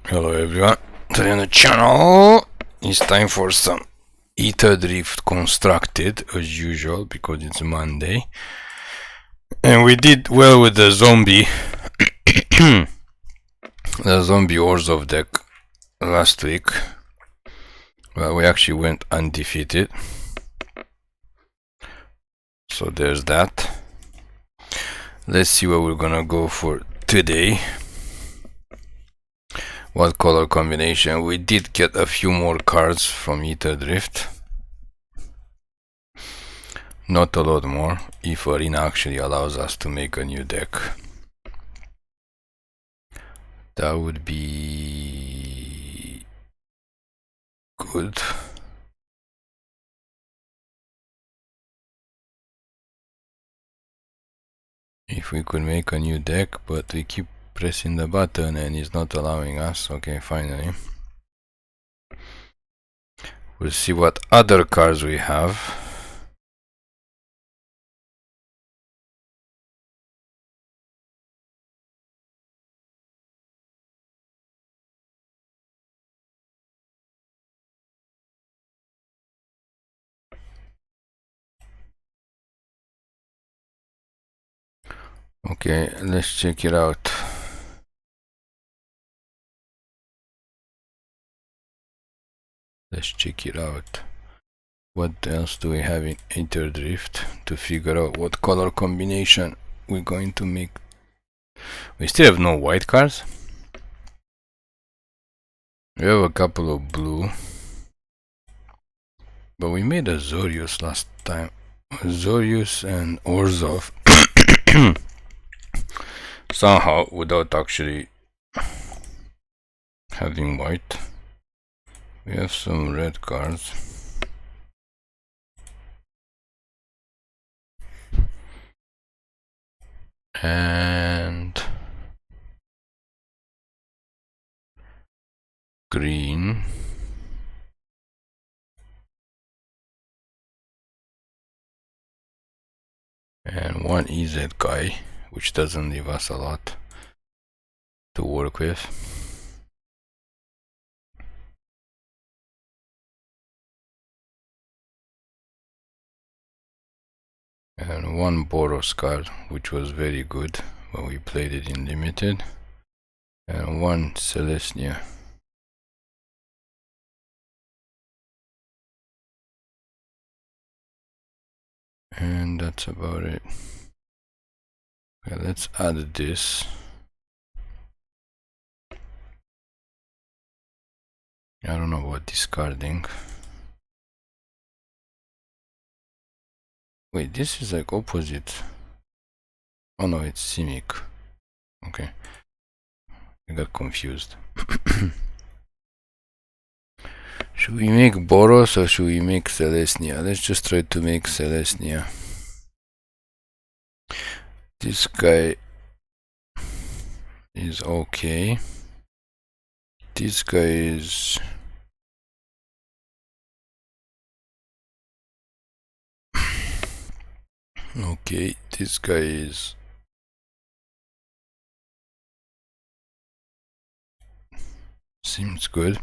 Hello everyone, today on the channel it's time for some Aetherdrift constructed as usual because it's Monday, and we did well with the zombie the zombie Orzhov deck last week. Well, we actually went undefeated, so there's that. Let's see what we're gonna go for today. What color combination? We did get a few more cards from Aetherdrift. Not a lot more, if Arena actually allows us to make a new deck. That would be good. If we could make a new deck, but we keep pressing the button and it's not allowing us. Okay, finally. We'll see what other cards we have. Okay, let's check it out. Let's check it out. What else do we have in Aetherdrift to figure out what color combination we're going to make? We still have no white cards. We have a couple of blue. But we made a Zorius last time. Zorius and Orzhov. Somehow, without actually having white. We have some red cards. And green. And one EZ guy, which doesn't leave us a lot to work with. And one Boros card, which was very good when we played it in limited. And one Selesnya. And that's about it. Okay, let's add this. I don't know about discarding. Wait, this is like opposite. Oh no, it's Simic. Okay. I got confused. Should we make Boros or should we make Selesnya? Let's just try to make Selesnya. This guy is okay. This guy is okay. This guy is seems good.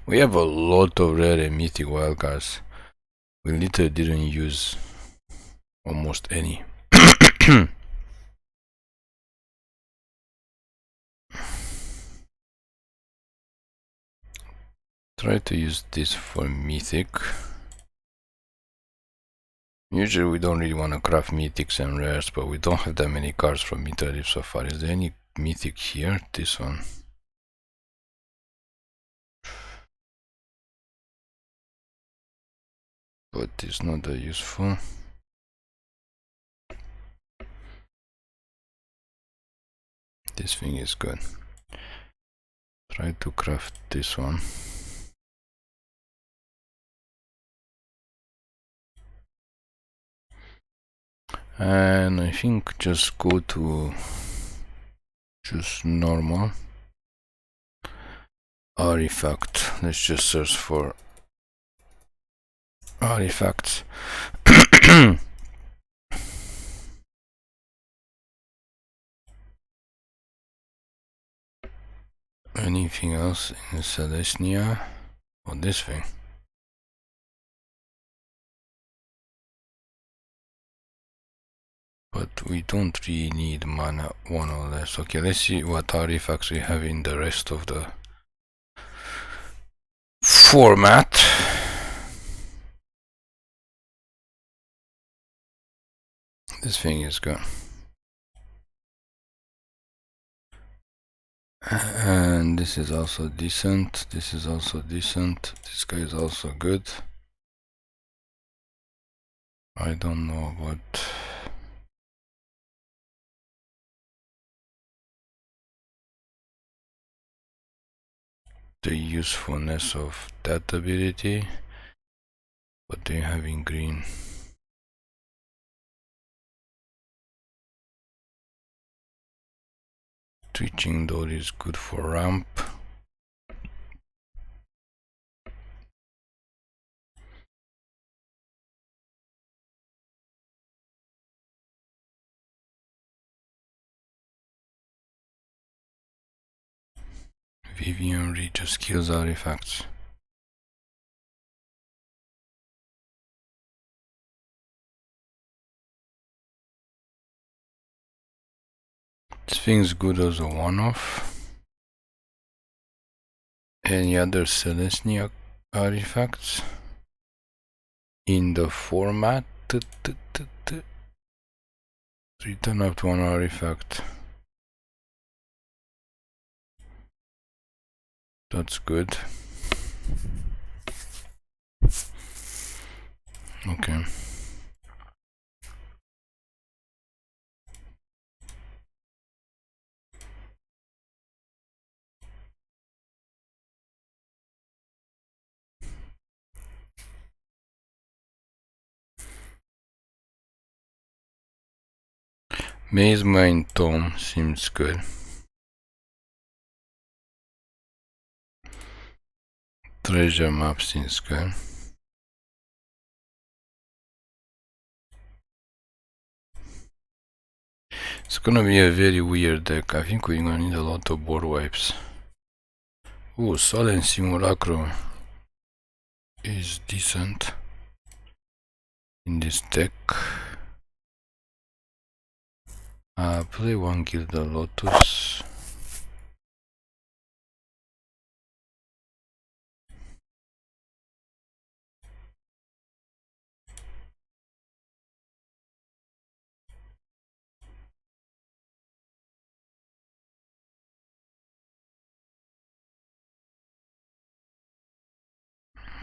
We have a lot of rare and mythic wildcards. We literally didn't use almost any. Try to use this for mythic. Usually we don't really want to craft mythics and rares, but we don't have that many cards from Aetherdrift so far. Is there any mythic here? This one. But it's not that useful. This thing is good. Try to craft this one. And I think just go to just normal artifact. Let's just search for artifacts. Anything else in Selesnya? Or this thing? But we don't really need mana, one or less. Okay, let's see what artifacts we have in the rest of the format. This thing is good. And this is also decent. This is also decent. This guy is also good. I don't know what the usefulness of that ability, but they have in green. Twitching door is good for ramp. Vivien Reid just kills artifacts. This thing's good as a one-off. Any other Selesnya artifacts in the format? Return up to one artifact. That's good. Okay. Mazemind Tome seems good. Treasure map seems good. It's gonna be a very weird deck. I think we're gonna need a lot of board wipes. Ooh, Solemn Simulacrum is decent in this deck. Play one Gilded Lotus.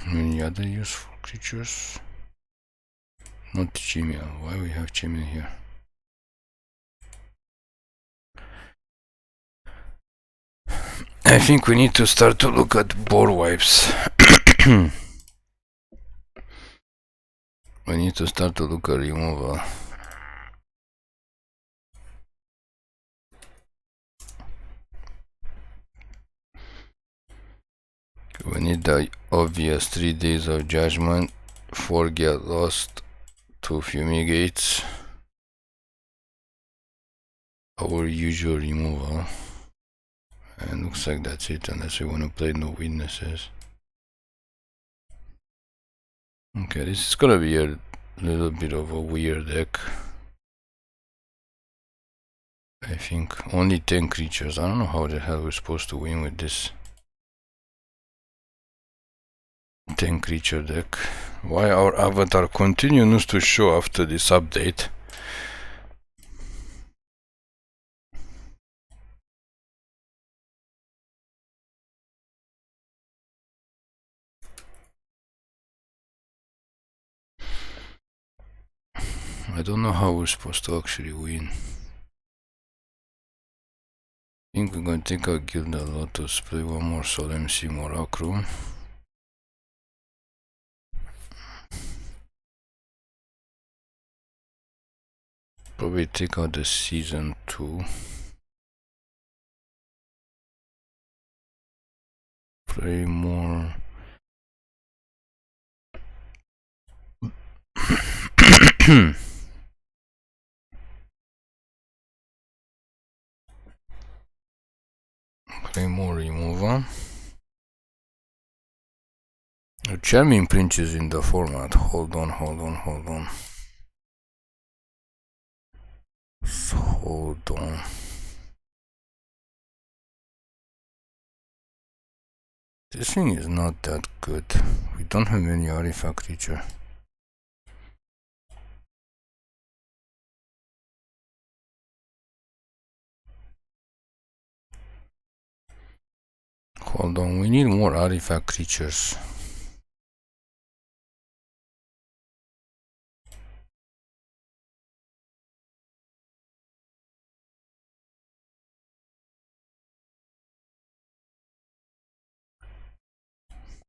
Any other useful creatures? Not Chimel. Why we have Chimel here? I think we need to start to look at board wipes. We need to start to look at removal. We need the obvious 3 days of judgment, 4 get lost, 2 fumigates, our usual removal, and looks like that's it unless we want to play no witnesses. Okay, this is gonna be a little bit of a weird deck. I think only 10 creatures. I don't know how the hell we're supposed to win with this 10 creature deck. Why our avatar continues to show after this update? I don't know how we're supposed to actually win. I think we're gonna take out Gilded Lotus, play one more Solemn Simulacrum. Probably take out the season 2. Play more. play more removal. A Charming Prince is in the format. Hold on. So hold on. This thing is not that good. We don't have any artifact creature. Hold on, we need more artifact creatures.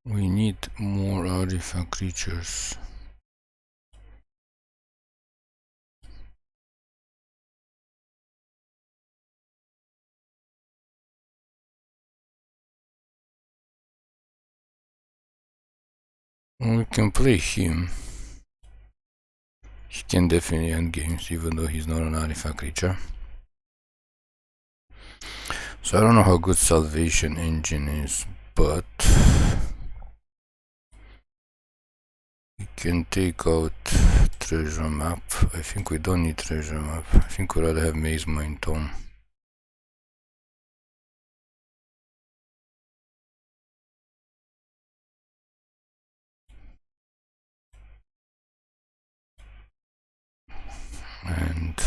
We need more artifact creatures. We can play him. He can definitely end games, even though he's not an artifact creature. So I don't know how good Salvation Engine is, but we can take out Treasure Map. I think we don't need Treasure Map. I think we'd rather have Mazemind Tome. And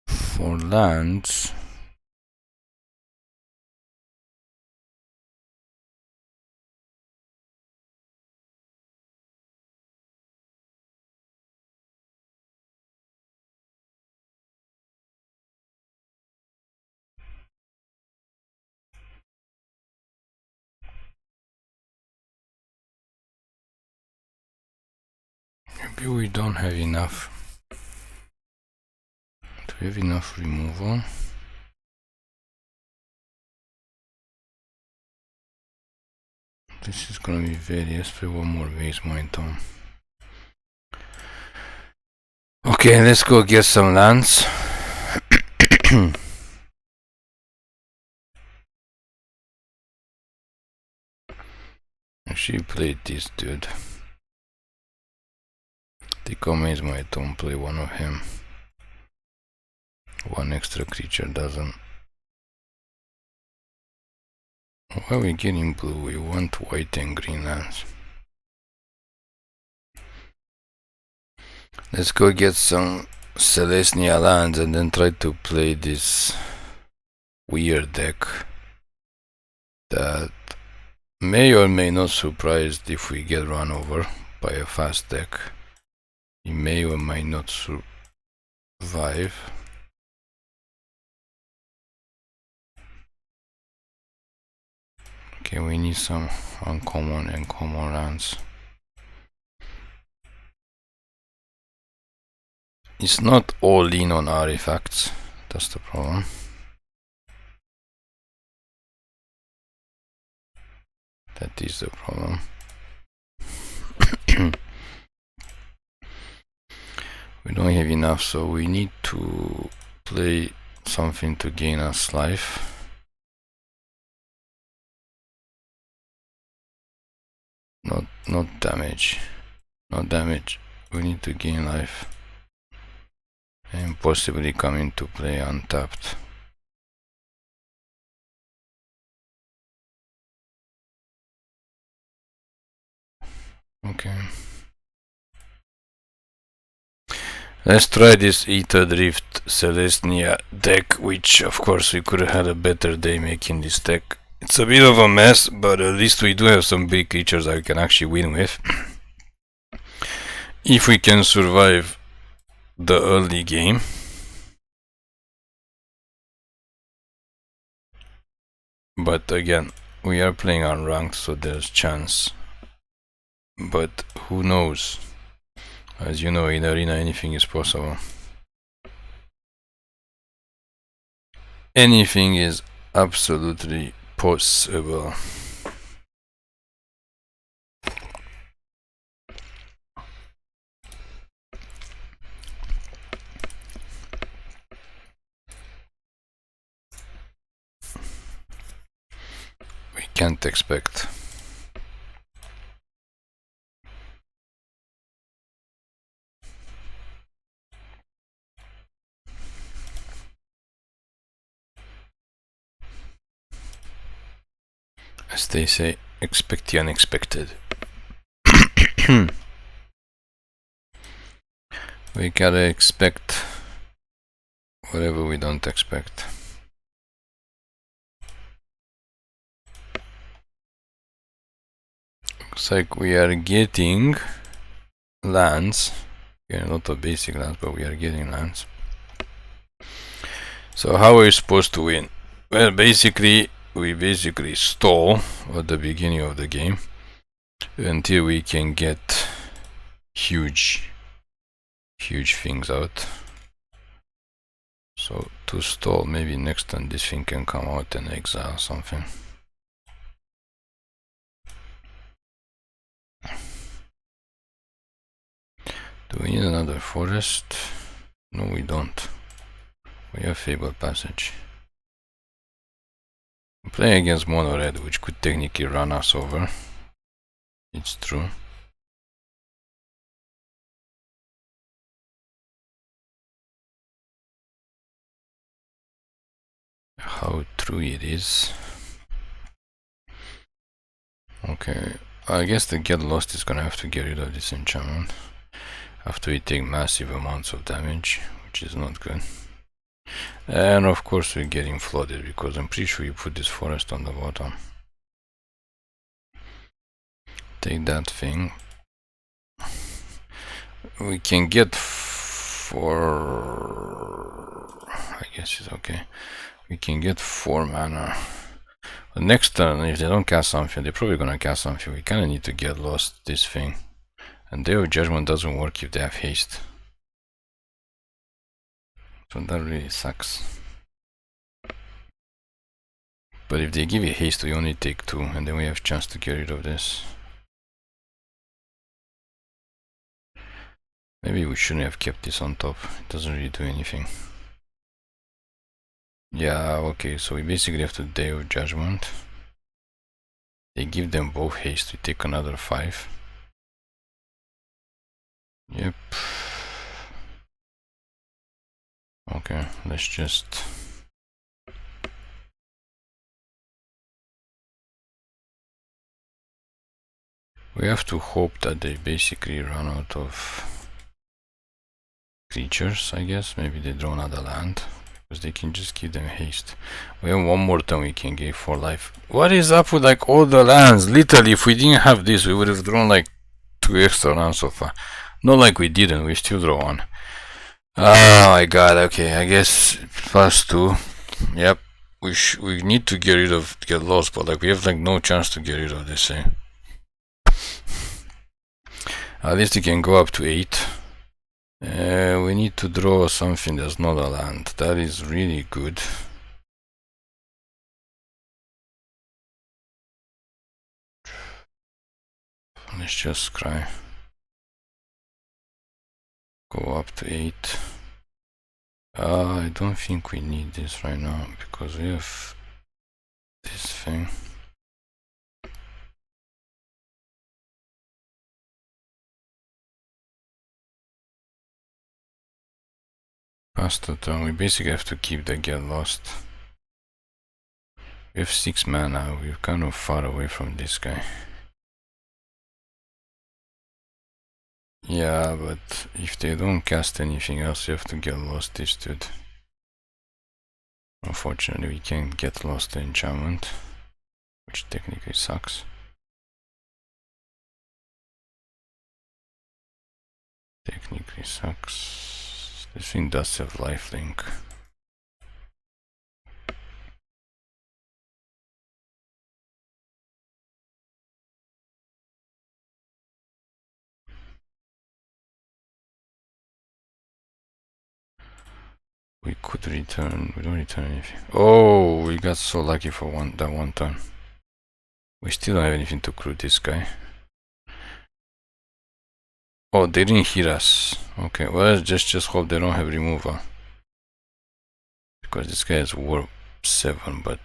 for lands, maybe we don't have enough. Do we have enough removal? This is gonna be very. Let's play one more Mazemind Tome. Okay, let's go get some lands. She played this dude. Take out Mazemind Tome, play one of him. One extra creature doesn't. Why are we getting blue? We want white and green lands. Let's go get some Selesnya lands and then try to play this weird deck that may or may not surprise if we get run over by a fast deck. It may or may not survive. Okay, we need some uncommon and common lands. It's not all in on artifacts, that's the problem. That is the problem. We don't have enough, so we need to play something to gain us life. Not damage. Not damage. We need to gain life. And possibly come into play untapped. Okay. Let's try this Aetherdrift Selesnya deck, which of course we could have had a better day making this deck. It's a bit of a mess, but at least we do have some big creatures that we can actually win with. If we can survive the early game. But again, we are playing unranked, so there's chance. But who knows? As you know, in arena anything is possible. Anything is absolutely possible. can't expect. As they say, expect the unexpected. We gotta expect whatever we don't expect. Looks like we are getting lands. Yeah, not a basic lands, but we are getting lands. So how are we supposed to win? Well, basically, we stall at the beginning of the game until we can get huge things out. So to stall, maybe next turn this thing can come out and exile something. Do we need another forest? No, we don't. We have Fabled Passage. I'm playing against mono red, which could technically run us over. It's true. How true it is. Okay, I guess the Get Lost is gonna have to get rid of this enchantment after we take massive amounts of damage, which is not good. And of course we're getting flooded because I'm pretty sure you put this forest on the bottom. Take that thing. We can get 4. I guess it's okay. We can get 4 mana. But next turn, if they don't cast something, they're probably gonna cast something. We kinda need to get lost this thing. And Day of Judgment doesn't work if they have haste. So that really sucks. But if they give you haste, we only take 2, and then we have a chance to get rid of this. Maybe we shouldn't have kept this on top. It doesn't really do anything. Yeah, okay, so we basically have to Day of Judgment. They give them both haste, we take another 5. Yep. Okay, let's just... We have to hope that they basically run out of creatures, I guess. Maybe they draw another land, because they can just give them haste. We have one more turn we can give for life. What is up with like all the lands? Literally, if we didn't have this, we would have drawn like 2 extra lands so far. Not like we didn't, we still draw 1. Oh my god, okay, I guess +2. Yep, we need to get lost, but like we have like no chance to get rid of this thing. At least it can go up to 8. We need to draw something that's not a land. That is really good. Let's just scry. Go up to 8. I don't think we need this right now because we have this thing. Past the turn, we basically have to keep the Get Lost. We have 6 mana, we're kind of far away from this guy. Yeah, but if they don't cast anything else, you have to Get Lost this dude. Unfortunately, we can't Get Lost the enchantment, which technically sucks. Technically sucks. This thing does have lifelink. We could return, we don't return anything. Oh, we got so lucky for that one turn. We still don't have anything to crew this guy. Oh, they didn't hit us. Okay, well, let's just hope they don't have removal. Because this guy has warp 7, but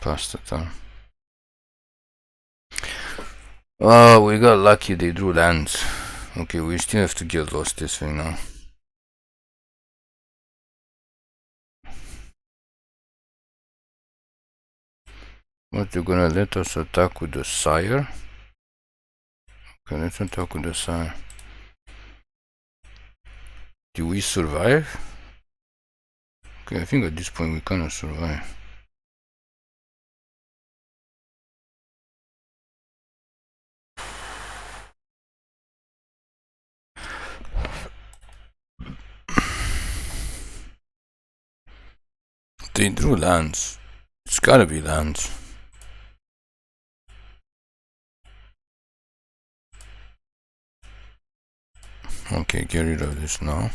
pass the turn. Oh, we got lucky, they drew lands. Okay, we still have to get lost this thing now. What, you're gonna let us attack with the Sire? Okay, let's attack with the Sire. Do we survive? Okay, I think at this point we cannot survive. They drew lands. It's gotta be lands. Okay, get rid of this now.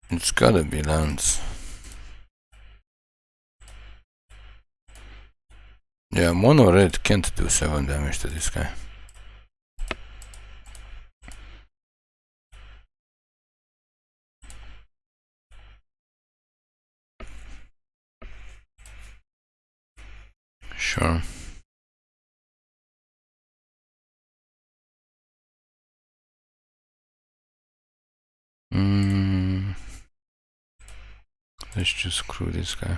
It's gotta be lands. Yeah, mono red can't do 7 damage to this guy. Sure. Let's just screw this guy.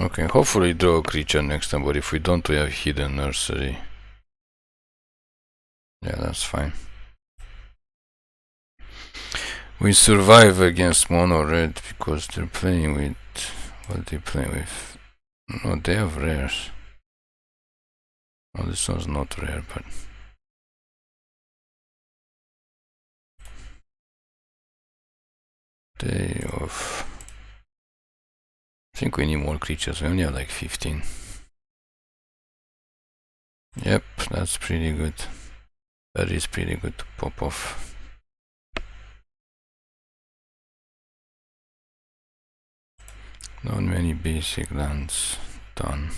Okay, hopefully draw a creature next time, but if we don't, we have hidden nursery. Yeah, that's fine. We survive against mono red because they're playing with... What they play with? No, they have rares. Oh, this one's not rare, but... Day of... I think we need more creatures, we only have like 15. Yep, that's pretty good. That is pretty good to pop off. Not many basic lands done.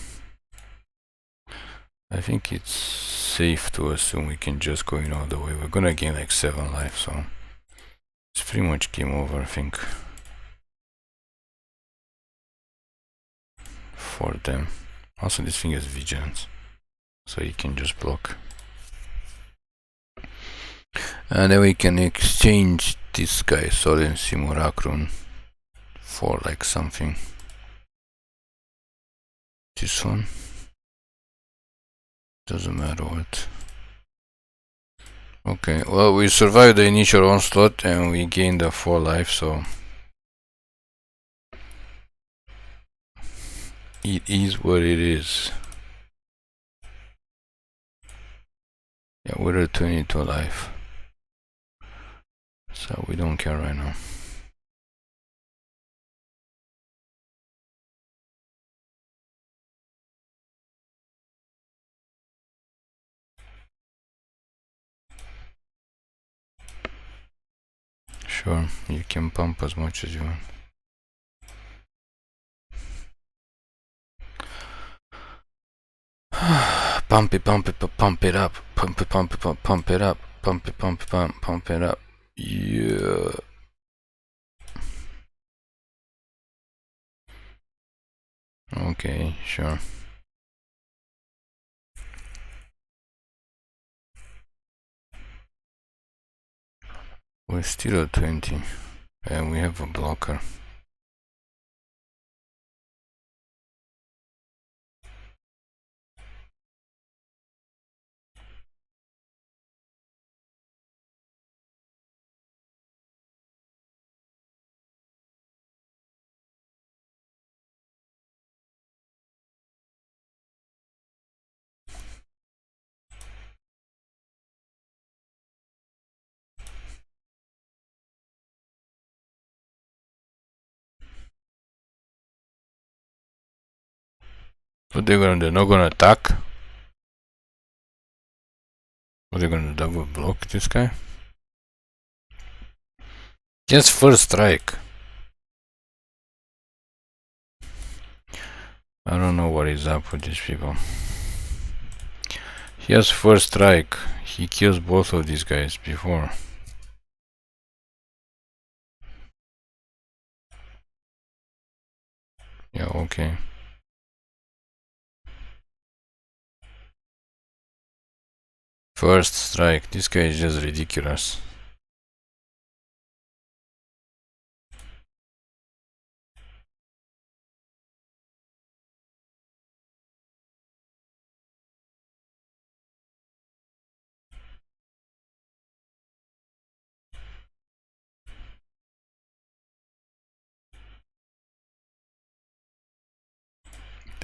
I think it's safe to assume we can just go in all the way. We're gonna gain like 7 life, so it's pretty much game over, I think. For them. Also, this thing has vigilance, so you can just block. And then we can exchange this guy, Solemn Simulacrum, for like something. This one. Doesn't matter what. Okay, well, we survived the initial onslaught and we gained a 4 life, so it is what it is. Yeah, we're at 22 life, so we don't care right now. Sure, you can pump as much as you want. Pump it, pump it, pump it up, pump it, pump it, pump it up, pump it, pump it, pump it up. Yeah. Okay, sure. We're still at 20, and we have a blocker. What they're gonna do? They're not gonna attack? What they're gonna double block this guy? Just first strike. I don't know what is up with these people. He has first strike. He kills both of these guys before. Yeah, okay. First strike. This guy is just ridiculous.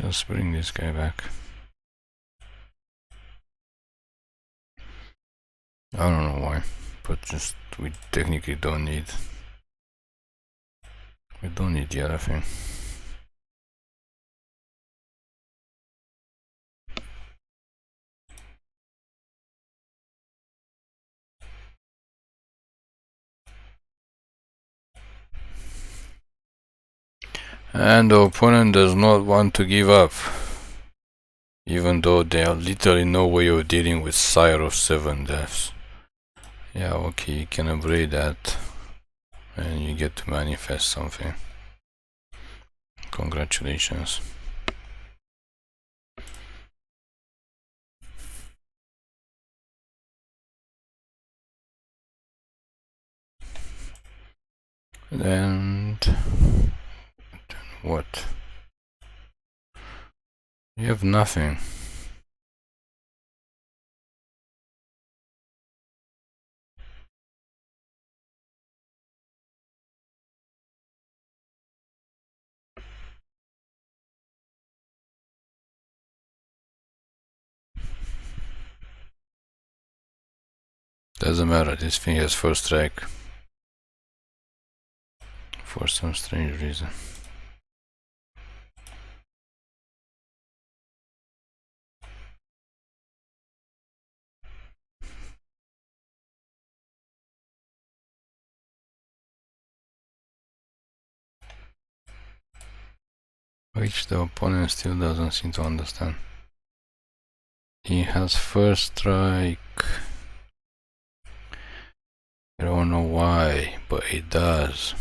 Let's bring this guy back. I don't know why, but just we technically don't need. We don't need the other thing. And the opponent does not want to give up, even though there are literally no way of dealing with Sire of 7 deaths. Yeah, okay, you can upgrade that and you get to manifest something. Congratulations. And what? You have nothing. Doesn't matter, this thing has first strike. For some strange reason. Which the opponent still doesn't seem to understand. He has first strike. I don't know why, but it does.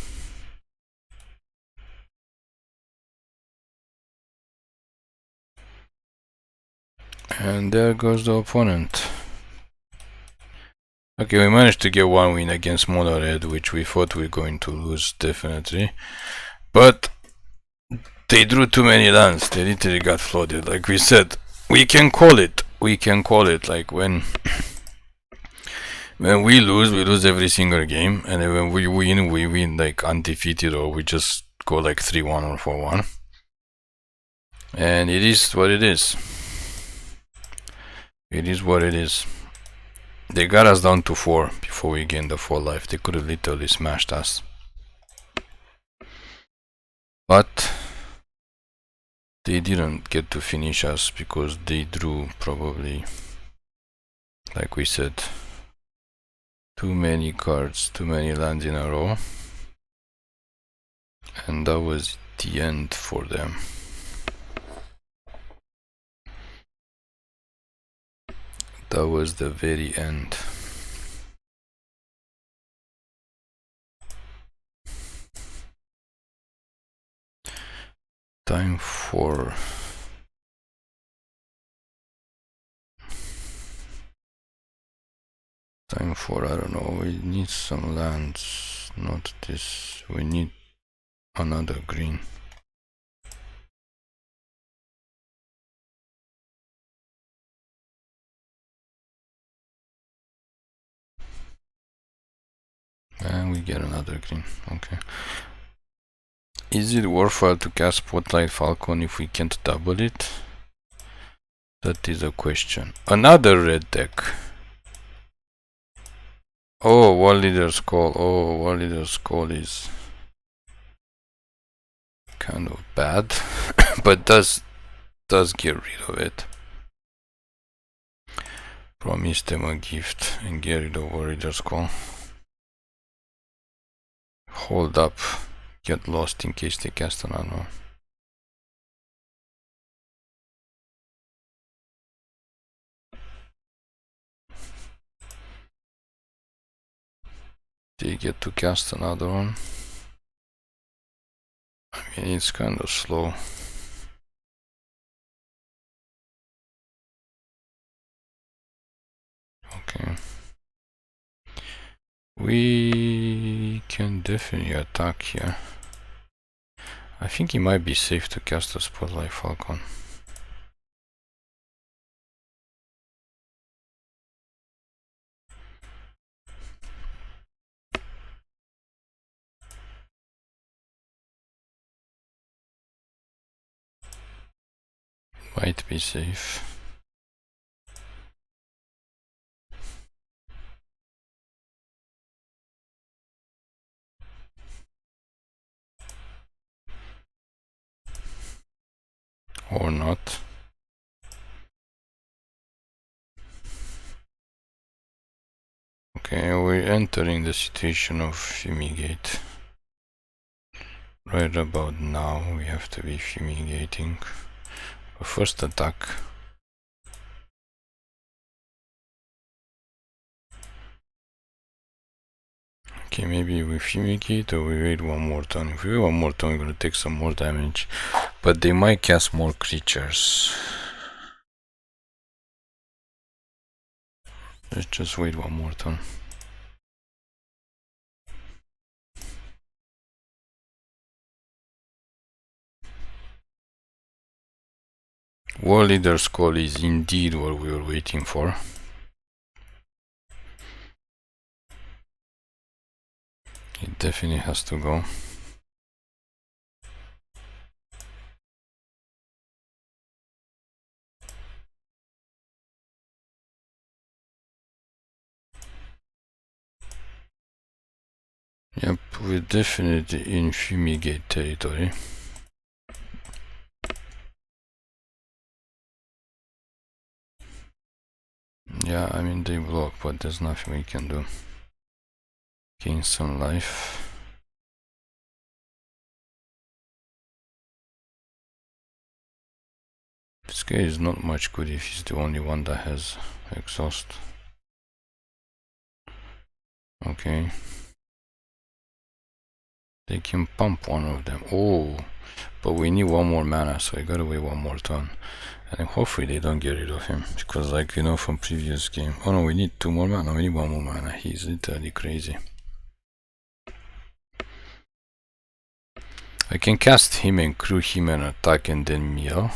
And there goes the opponent. Okay, we managed to get one win against Mono Red, which we thought we were going to lose definitely. But they drew too many lands. They literally got flooded. Like we said, we can call it. We can call it. Like when we lose every single game, and then when we win like undefeated, or we just go like 3-1 or 4-1. And it is what it is. It is what it is. They got us down to 4 before we gained the 4 life. They could have literally smashed us. But they didn't get to finish us because they drew probably, like we said, too many cards, too many lands in a row. And that was the end for them. That was the very end. Time for I don't know, we need some lands, not this, we need another green. And we get another green, okay. Is it worthwhile to cast Spotlight Falcon if we can't double it? That is a question. Another red deck. Oh, War Leader's Call. Oh, War Leader's Call is kind of bad, but does get rid of it. Promise them a gift and get rid of War Leader's Call. Hold up. Get lost in case they cast another one. They get to cast another one. I mean, it's kind of slow. Okay. We can definitely attack here. I think it might be safe to cast a Spotlight Falcon. Might be safe. Or not. Okay, we're entering the situation of fumigate. Right about now we have to be fumigating. First attack. Okay, maybe we fumigate or we wait one more turn. If we wait one more turn, we're gonna take some more damage. But they might cast more creatures. Let's just wait one more turn. War Leader's Call is indeed what we were waiting for. It definitely has to go. Yep, we're definitely in fumigate territory. Yeah, I mean they block, but there's nothing we can do. Gain some life. This guy is not much good if he's the only one that has exhaust. Okay. They can pump one of them. Oh, but we need one more mana, so I gotta wait one more turn. And hopefully they don't get rid of him, because like you know from previous game. Oh no, we need two more mana. We need one more mana. He's literally crazy. I can cast him and crew him and attack and then mill.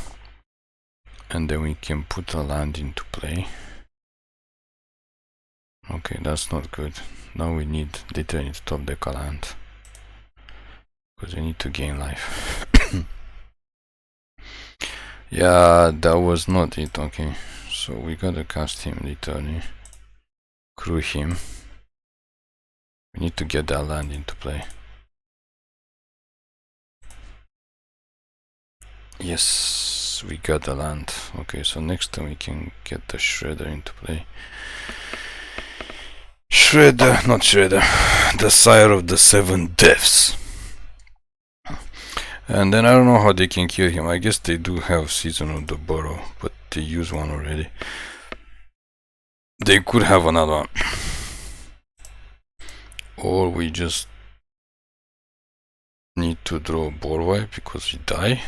And then we can put a land into play. Okay, that's not good. Now we need literally to top deck a land. Because we need to gain life. Yeah, that was not it. Okay, so we gotta cast him literally. Crew him. We need to get that land into play. Yes, we got the land. Okay, so next time we can get the Shredder into play. Shredder, not Shredder, the Sire of the Seven Deaths. And then I don't know how they can kill him. I guess they do have Season of the Burrow, but they use one already. They could have another one. Or we just need to draw board wipe because we die.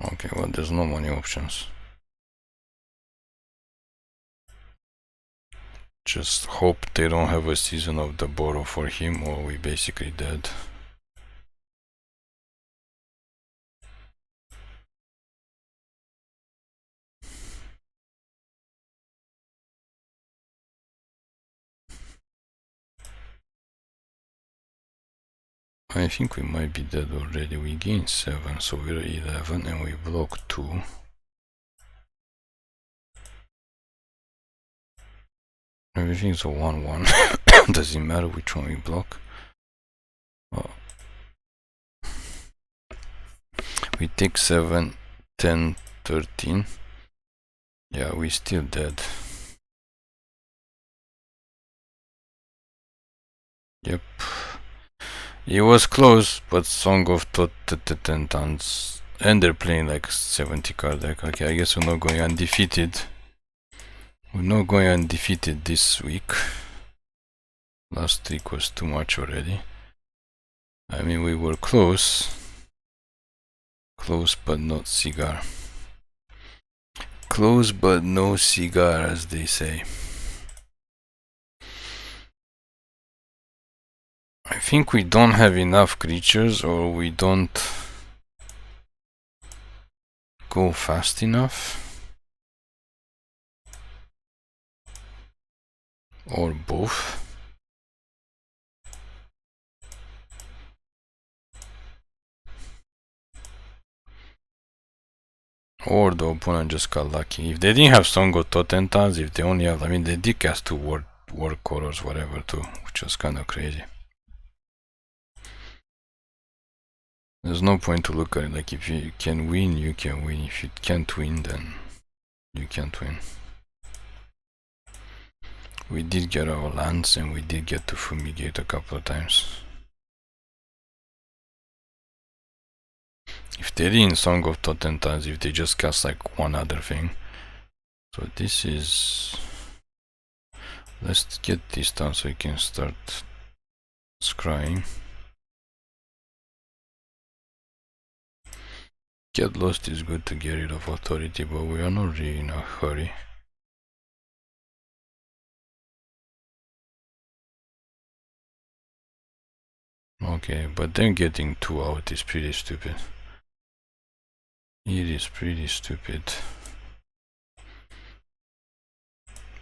Okay, well there's no many options. Just hope they don't have a Season of the Burrow for him or we basically dead. I think we might be dead already. We gained 7, so we're 11 and we block 2. Everything's a 1-1. Doesn't matter which one we block. Oh. We take 7, 10, 13. Yeah, we still dead. Yep. It was close, but Song of Titans. And they're playing like 70 card deck. Okay, I guess we're not going undefeated. We're not going undefeated this week. Last trick was too much already. I mean, we were close. Close but not cigar. Close but no cigar, as they say. I think we don't have enough creatures, or we don't go fast enough. Or both. Or the opponent just got lucky. If they didn't have Song of Totentans, if they only have, I mean, they did cast 2 word colors, whatever, too, which was kind of crazy. There's no point to look at it. Like, if you can win, you can win. If you can't win, then you can't win. We did get our lands, and we did get to fumigate a couple of times. If they didn't Song of Totentans, if they just cast like one other thing. So this is... Let's get this done so we can start scrying. Get Lost is good to get rid of authority, but we are not really in a hurry. Okay, but then getting 2 out is pretty stupid. It is pretty stupid.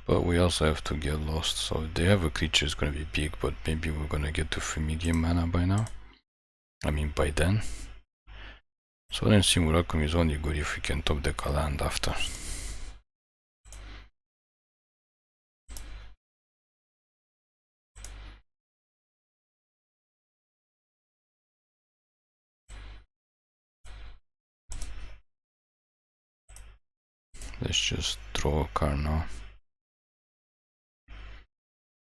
But we also have to get Lost, so if they have a creature, it's gonna be big, but maybe we're gonna get to Fumigate mana by now. I mean by then. Solemn Simulacrum is only good if we can top deck a land after. Let's just draw a card now.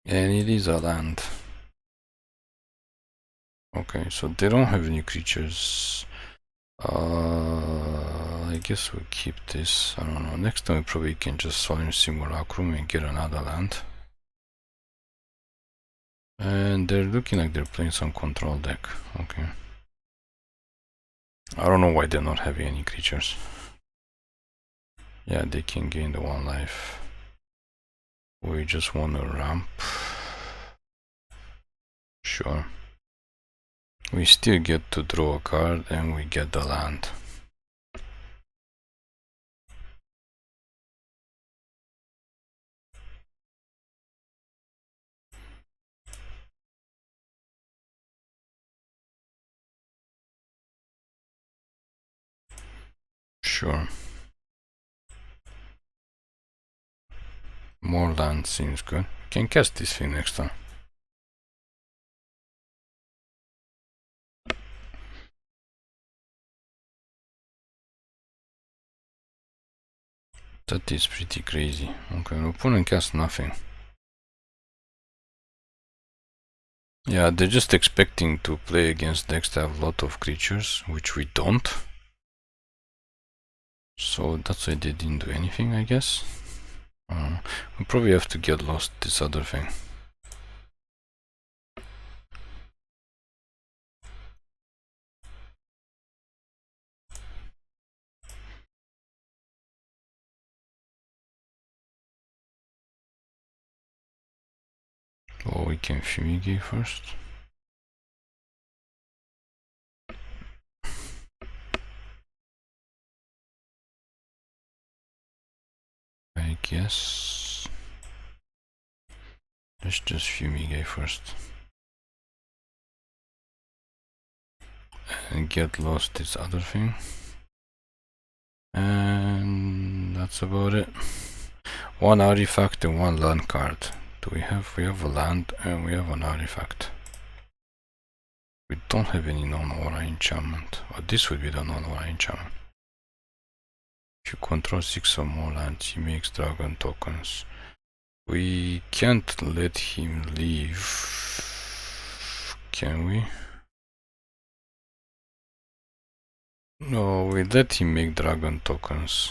And it is a land. Okay, so they don't have any creatures. I guess we'll keep this. I don't know. Next time we probably can just Solemn Simulacrum and get another land. And they're looking like they're playing some control deck. Okay. I don't know why they're not having any creatures. Yeah, they can gain the 1 life. We just want to ramp. Sure. We still get to draw a card and we get the land. Sure. More land seems good. Can cast this thing next time. That is pretty crazy. Okay, the opponent casts nothing. Yeah, they're just expecting to play against decks that have a lot of creatures, which we don't. So that's why they didn't do anything, I guess. We probably have to get Lost this other thing. Or we can fumigate first. I guess. Let's just fumigate first. And get Lost this other thing. And that's about it. 1 artifact and 1 land card. We have a land and we have an artifact. We don't have any non-aura enchantment. Or this would be the non-aura enchantment. If you control 6 or more lands, he makes dragon tokens. We can't let him leave. Can we? No, we let him make dragon tokens.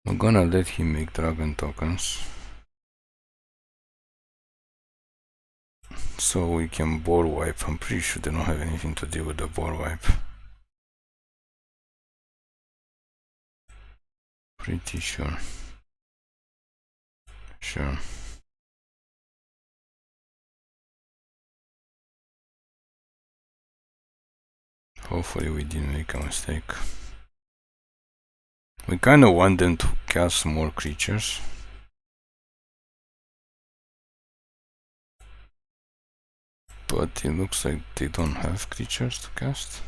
We're gonna let him make dragon tokens, so we can board wipe. I'm pretty sure they don't have anything to do with the board wipe. Pretty sure. Sure. Hopefully we didn't make a mistake. We kind of want them to cast more creatures. But it looks like they don't have creatures to cast.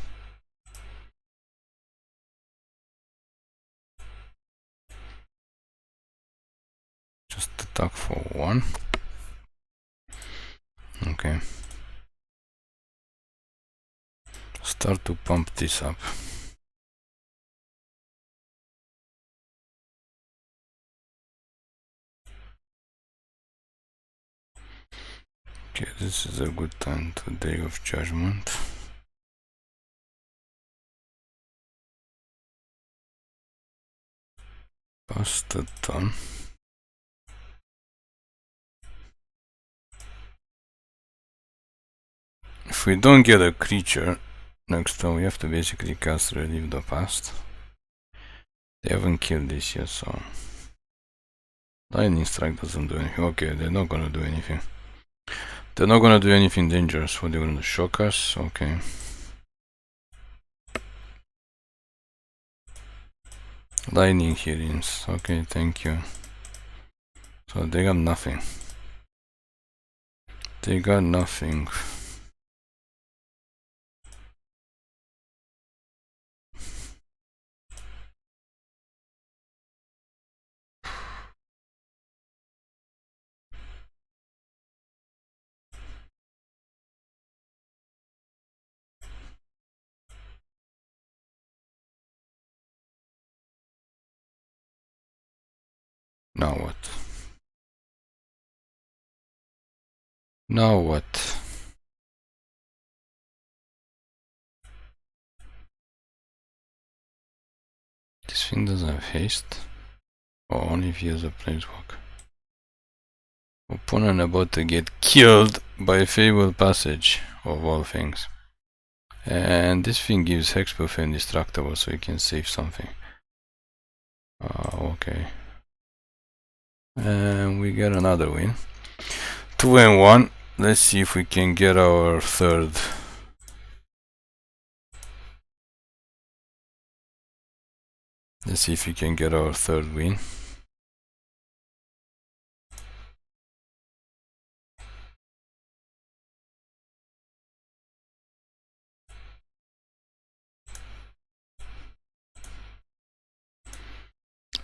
Just attack for 1. Okay. Start to pump this up. Okay, this is a good time to Day of Judgment. Pass the turn. If we don't get a creature next turn, we have to basically cast Relive the Past. They haven't killed this yet, so Lightning Strike doesn't do anything. Okay, they're not gonna do anything. They're not gonna do anything dangerous. What, they're gonna shock us? Okay. Lightning healings. Okay, thank you. So they got nothing. They got nothing. Now what? Now what? This thing doesn't have haste. Or only if he has a planeswalk. Opponent about to get killed by Fabled Passage, of all things. And this thing gives hexproof and indestructible, so you can save something. Okay. And we get another win. 2-1. Let's see if we can get our third. Let's see if we can get our third win.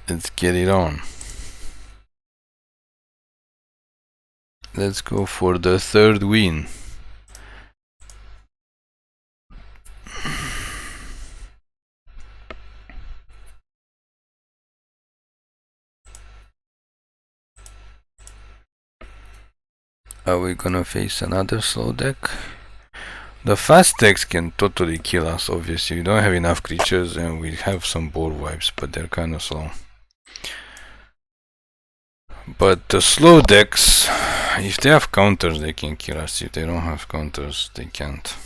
Let's get it on. Let's go for the third win. Are we gonna face another slow deck? The fast decks can totally kill us, obviously. We don't have enough creatures and we have some board wipes, but they're kinda slow. But the slow decks, if they have counters, they can kill us. If they don't have counters, they can't.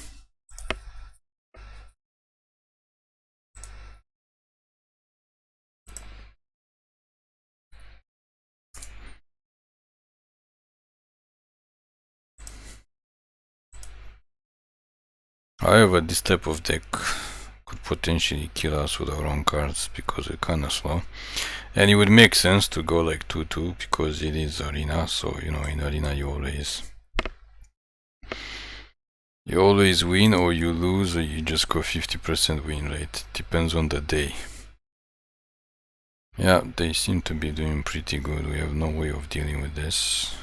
However, this type of deck could potentially kill us with our own cards because we're kinda slow. And it would make sense to go like 2-2 because it is arena, so you know, in arena you always win, or you lose, or you just go 50% win rate. Depends on the day. Yeah, they seem to be doing pretty good. We have no way of dealing with this.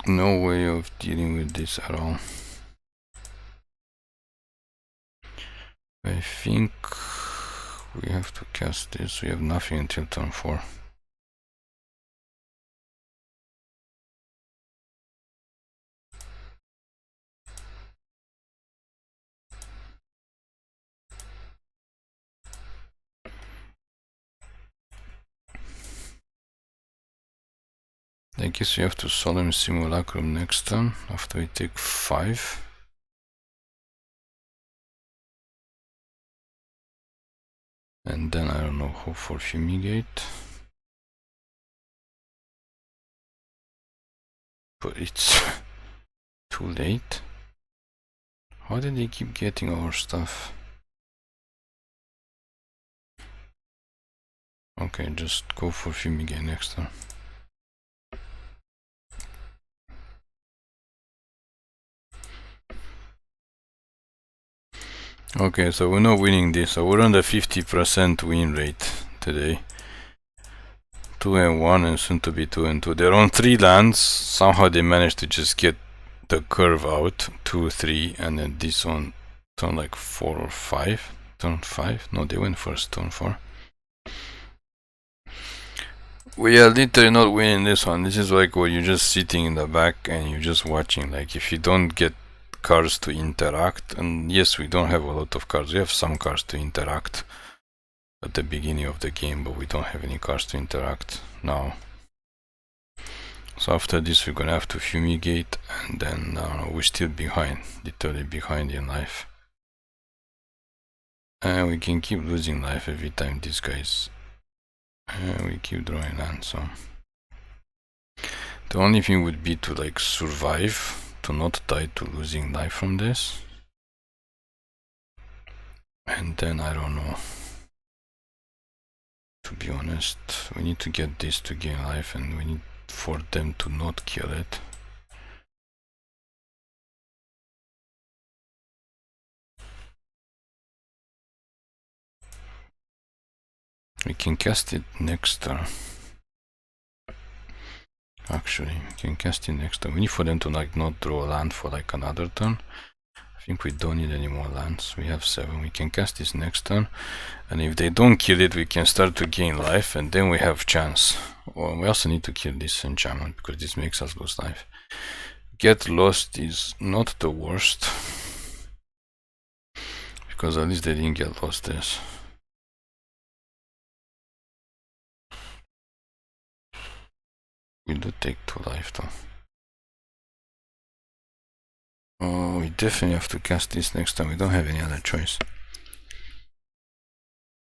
No way of dealing with this at all. I think we have to cast this. We have nothing until turn 4. I guess we have to Solemn Simulacrum next turn after we take 5. And then I don't know, hope for Fumigate. But it's too late. How did they keep getting our stuff? Okay, just go for Fumigate next turn. Okay, so we're not winning this, so we're on the 50% win rate today. 2 and 1 and soon to be 2 and 2. They're on 3 lands. Somehow they managed to just get the curve out. 2, 3, and then this on turn like 4 or 5. Turn 5? No, they went first, turn 4. We are literally not winning this one. This is like where you're just sitting in the back and you're just watching. Like if you don't get cards to interact, and yes, we don't have a lot of cards. We have some cards to interact at the beginning of the game, but we don't have any cards to interact now. So after this we're gonna have to Fumigate, and then we're still behind, literally behind in life. And we can keep losing life every time these guys, and we keep drawing land. So the only thing would be to like survive, to not die to losing life from this. And then I don't know, to be honest, we need to get this to gain life, and we need for them to not kill it. We can cast it next turn. Actually, we can cast it next turn. We need for them to like not draw a land for like another turn. I think we don't need any more lands. We have 7. We can cast this next turn, and if they don't kill it, we can start to gain life, and then we have chance. Well, we also need to kill this enchantment because this makes us lose life. Get lost is not the worst, because at least they didn't get lost this. We do take 2 life though. Oh, we definitely have to cast this next time. We don't have any other choice.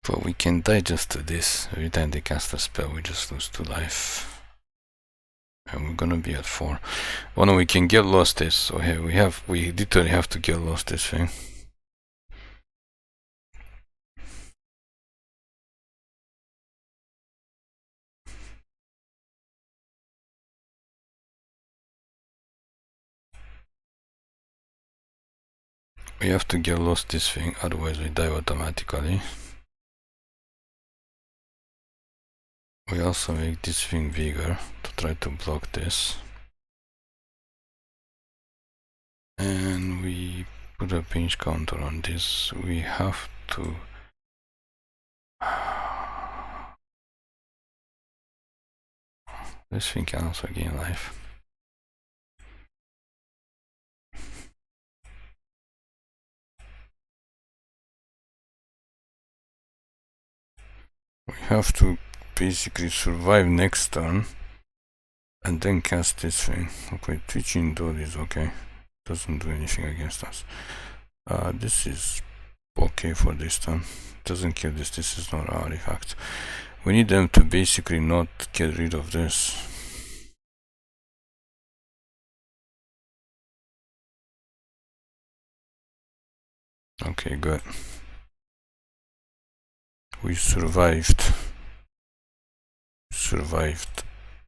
But we can die just to this. Every time they cast a spell, we just lose 2 life. And we're gonna be at 4. Oh no, we can get lost this. So here we literally have to get lost this thing. We have to get lost this thing, otherwise we die automatically. We also make this thing bigger to try to block this. And we put a pinch counter on this. We have to... This thing can also gain life. We have to basically survive next turn and then cast this thing. Okay, Twitching Door is okay. Doesn't do anything against us. This is okay for this turn. Doesn't kill this. This is not an artifact. We need them to basically not get rid of this. Okay, good. We survived.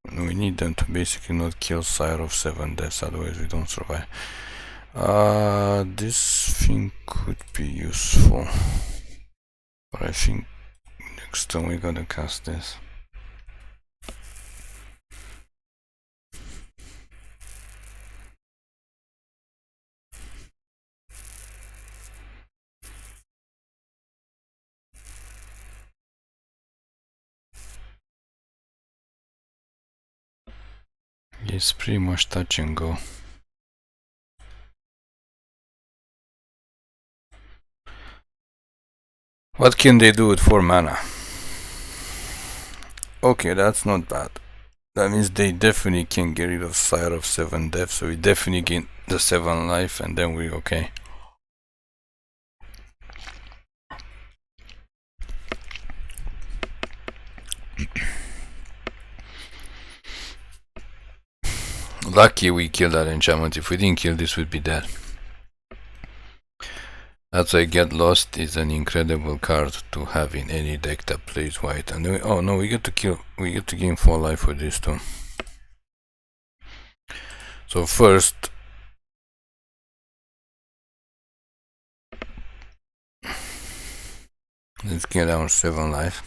We need them to basically not kill Sire of 7 deaths, otherwise we don't survive. This thing could be useful, but I think next time we gotta cast this. It's pretty much touch and go. What can they do with 4 mana? Okay, that's not bad. That means they definitely can get rid of Sire of 7 death, so we definitely gain the 7 life, and then we're okay. Lucky we killed that enchantment. If we didn't kill this, we'd be dead. That's why Get Lost is an incredible card to have in any deck that plays white. And then oh no, we get to gain 4 life with this too. So first, let's get our 7 life.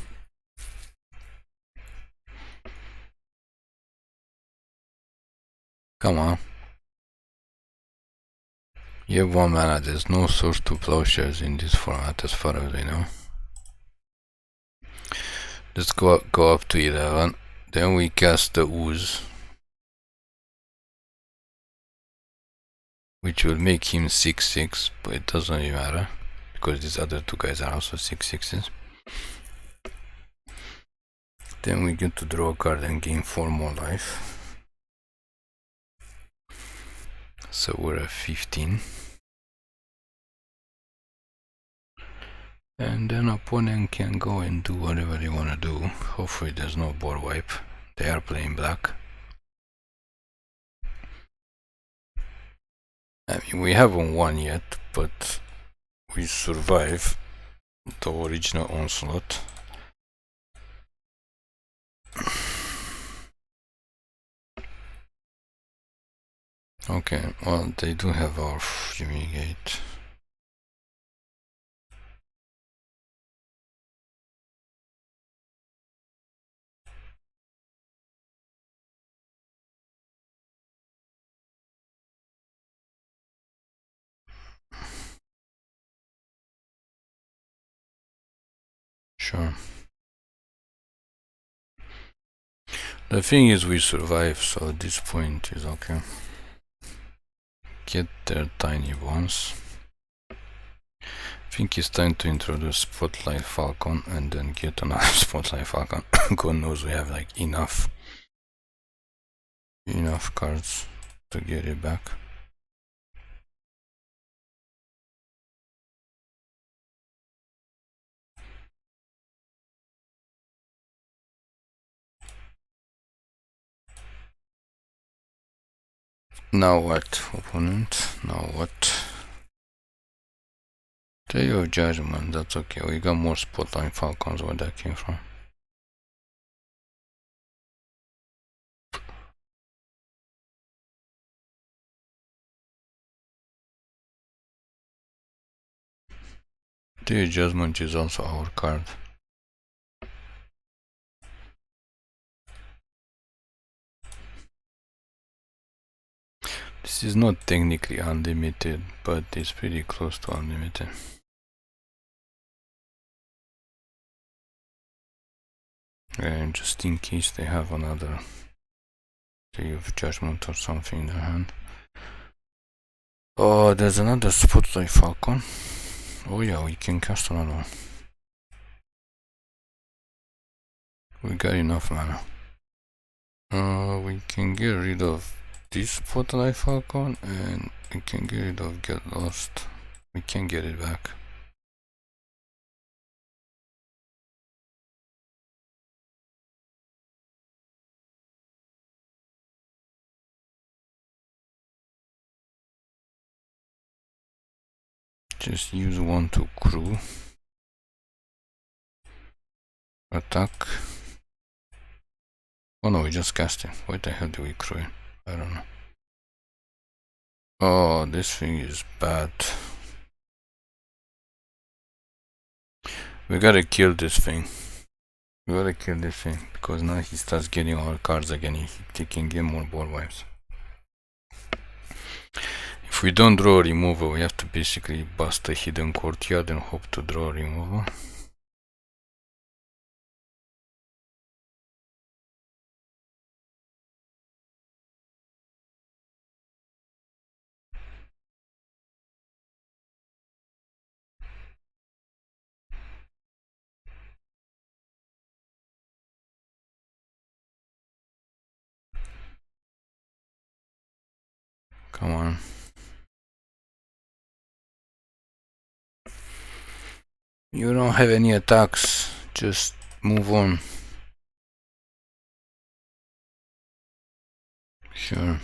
Come on. You have 1 mana, there's no source to plowshares in this format as far as I know. Let's go up to 11. Then we cast the Ooze, which will make him 6/6, but it doesn't really matter because these other 2 guys are also 6/6s. Then we get to draw a card and gain 4 more life. So we're at 15. And then opponent can go and do whatever they want to do. Hopefully there's no board wipe. They are playing black. I mean, we haven't won yet, but we survive the original onslaught. Okay, well, they do have our fumigate. Sure. The thing is, we survive, so at this point is okay. Get their tiny ones. I think it's time to introduce Spotlight Falcon and then get another Spotlight Falcon. God knows we have like enough cards to get it back. Now what, opponent? Now what? Day of Judgment, that's okay. We got more Spotlight Falcons where that came from. Day of Judgment is also our card. This is not technically unlimited, but it's pretty close to unlimited. And just in case they have another Day of Judgment or something in their hand. Oh, there's another Spotlight Falcon. Oh yeah, we can cast another one. We got enough mana. We can get rid of this Spotlight Falcon and we can get rid of Get Lost. We can get it back. Just use 1 to crew. Attack. Oh no, we just cast it. Why the hell do we crew it? I don't know. Oh, this thing is bad. We gotta kill this thing. We gotta kill this thing because now he starts getting our cards again. He can get more board wipes. If we don't draw a removal, we have to basically bust a hidden courtyard and hope to draw a removal. Come on. You don't have any attacks. Just move on. Sure.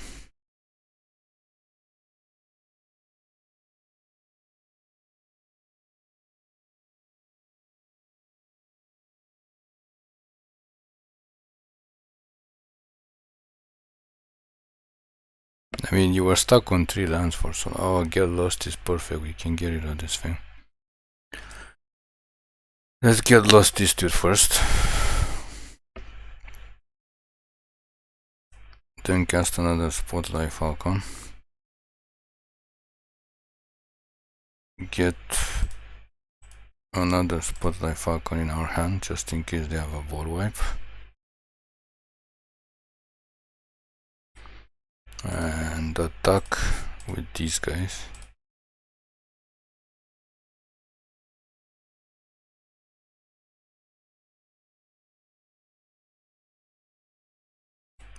I mean, you were stuck on 3 lands for so long. Oh, Get Lost is perfect. We can get rid of this thing. Let's get Lost this dude first. Then cast another Spotlight Falcon. Get another Spotlight Falcon in our hand, just in case they have a board wipe. And attack with these guys.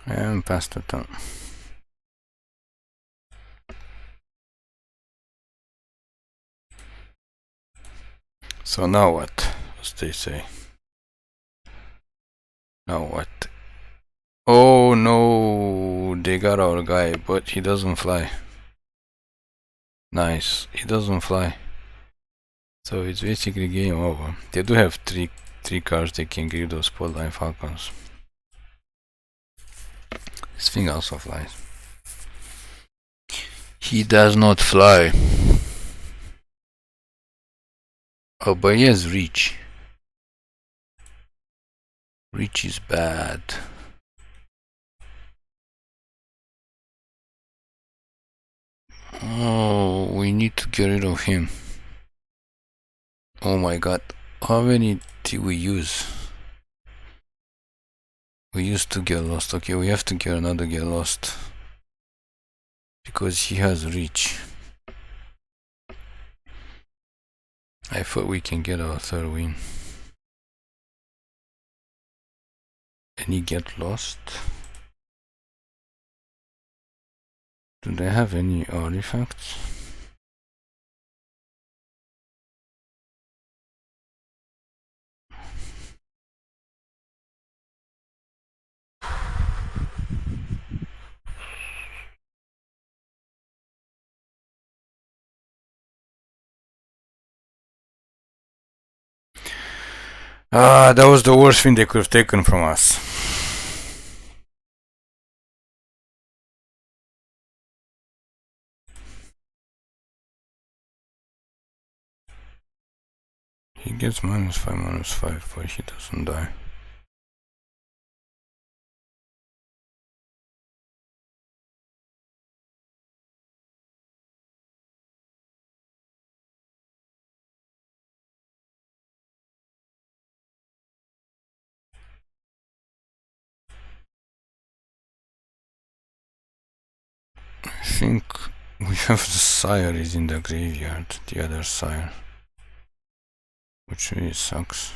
And pass the turn. So now what? As they say. Now what? Oh no, they got our guy, but he doesn't fly. Nice, he doesn't fly. So it's basically game over. They do have three cards they can get those Spotlight Falcons. This thing also flies. He does not fly. Oh, but he has reach. Reach is bad. Oh, we need to get rid of him. Oh my god. How many did we use? We used to Get Lost. Okay, we have to get another Get Lost. Because he has reach. I thought we can get our third win. Any Get Lost? Do they have any artifacts? Ah, that was the worst thing they could have taken from us. He gets -5/-5, but he doesn't die. I think we have the Sire is in the graveyard, the other Sire. Which really sucks.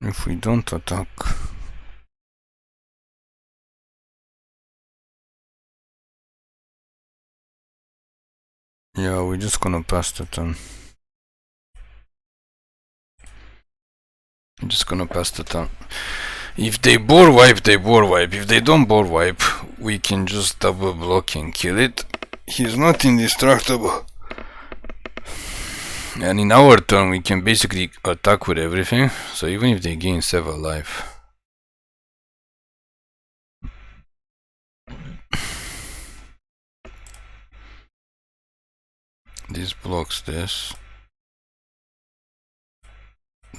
If we don't attack... Yeah, we're just gonna pass the turn. I'm just gonna pass the turn. If they board wipe, they board wipe. If they don't board wipe, we can just double block and kill it. He's not indestructible. And in our turn, we can basically attack with everything. So even if they gain 7 life. This blocks this.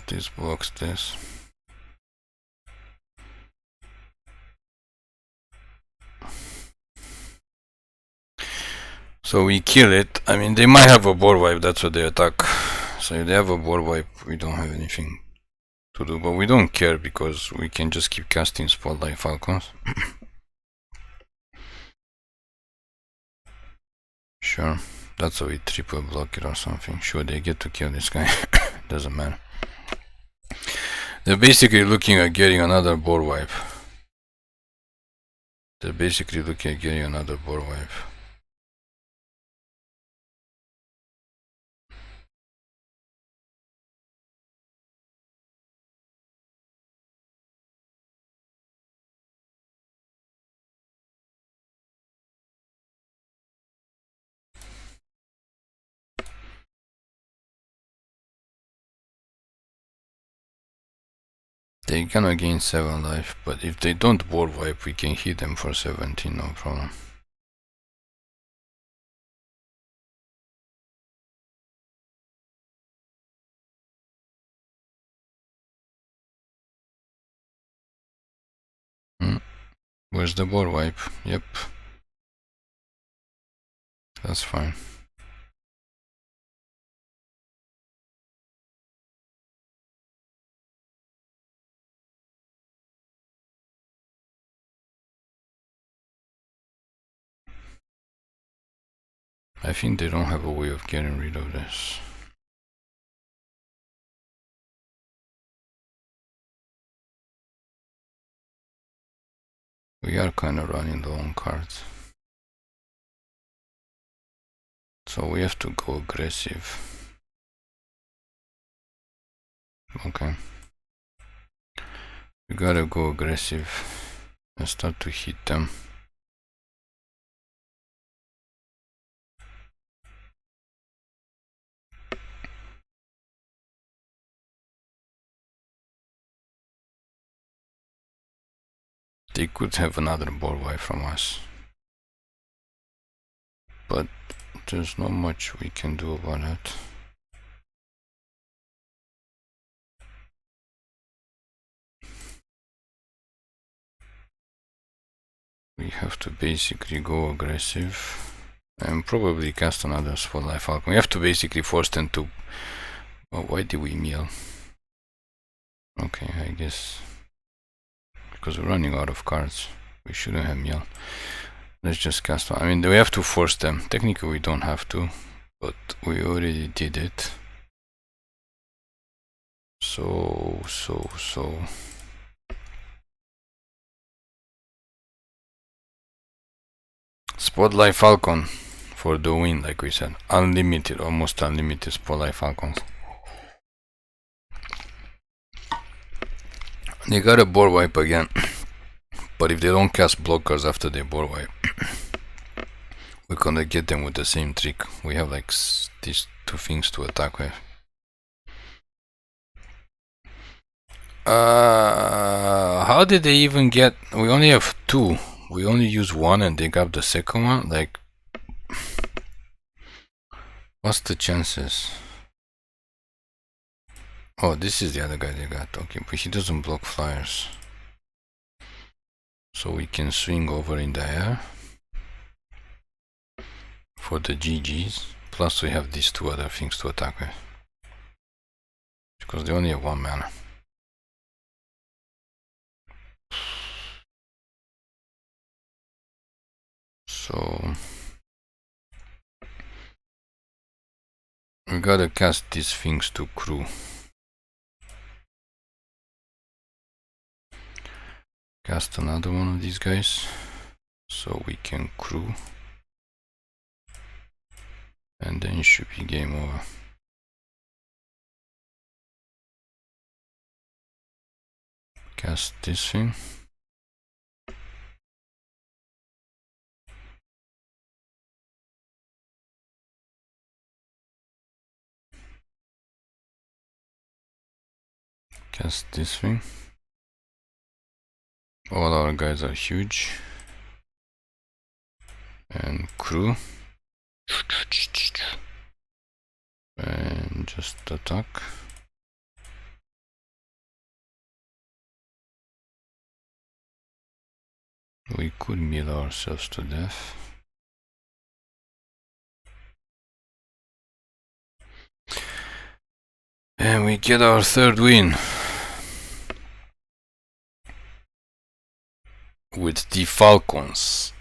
This blocks this. So we kill it. I mean, they might have a board wipe, that's what they attack. So if they have a board wipe, we don't have anything to do. But we don't care because we can just keep casting Spotlight Falcons. Sure, that's how we triple block it or something. Sure, they get to kill this guy. Doesn't matter. They're basically looking at getting another board wipe. They're basically looking at getting another board wipe. They're gonna gain 7 life, but if they don't board wipe, we can hit them for 17, no problem. Where's the board wipe? Yep. That's fine. I think they don't have a way of getting rid of this. We are kind of running low on cards. So we have to go aggressive. Okay. We gotta go aggressive and start to hit them. They could have another board wipe from us, but there's not much we can do about it. We have to basically go aggressive and probably cast another Spotlight Falcon. We have to basically force them to... Oh, why did we mill? Okay, I guess because we're running out of cards, we shouldn't have mill. Let's just cast one. I mean, we have to force them. Technically we don't have to, but we already did it. So Spotlight Falcon for the win, like we said. Unlimited, almost unlimited Spotlight Falcons. They got a board wipe again, but if they don't cast blockers after they board wipe, we're gonna get them with the same trick. We have like these two things to attack with. How did they even get... We only have 2. We only use 1 and they got the second one? Like, what's the chances? Oh, this is the other guy they got. Okay, but he doesn't block flyers. So we can swing over in the air for the GGs. Plus we have these 2 other things to attack with, because they only have 1 mana. So we gotta cast these things to crew. Cast another one of these guys so we can crew, and then it should be game over. Cast this thing. Cast this thing. All our guys are huge. And crew. And just attack. We could mill ourselves to death. And we get our 3rd win. With the Falcons.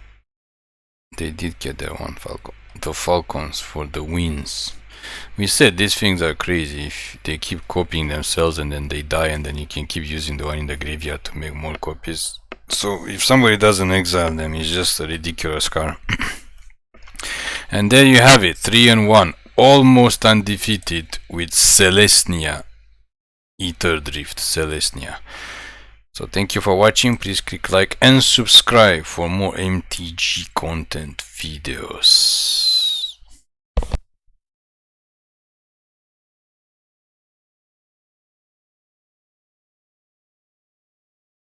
They did get their 1 Falcon. The Falcons for the wins. We said these things are crazy. If they keep copying themselves and then they die, and then you can keep using the one in the graveyard to make more copies. So if somebody doesn't exile them, it's just a ridiculous card. And there you have it, 3-1, almost undefeated with Selesnya, Aetherdrift Selesnya. So thank you for watching. Please click like and subscribe for more MTG content videos.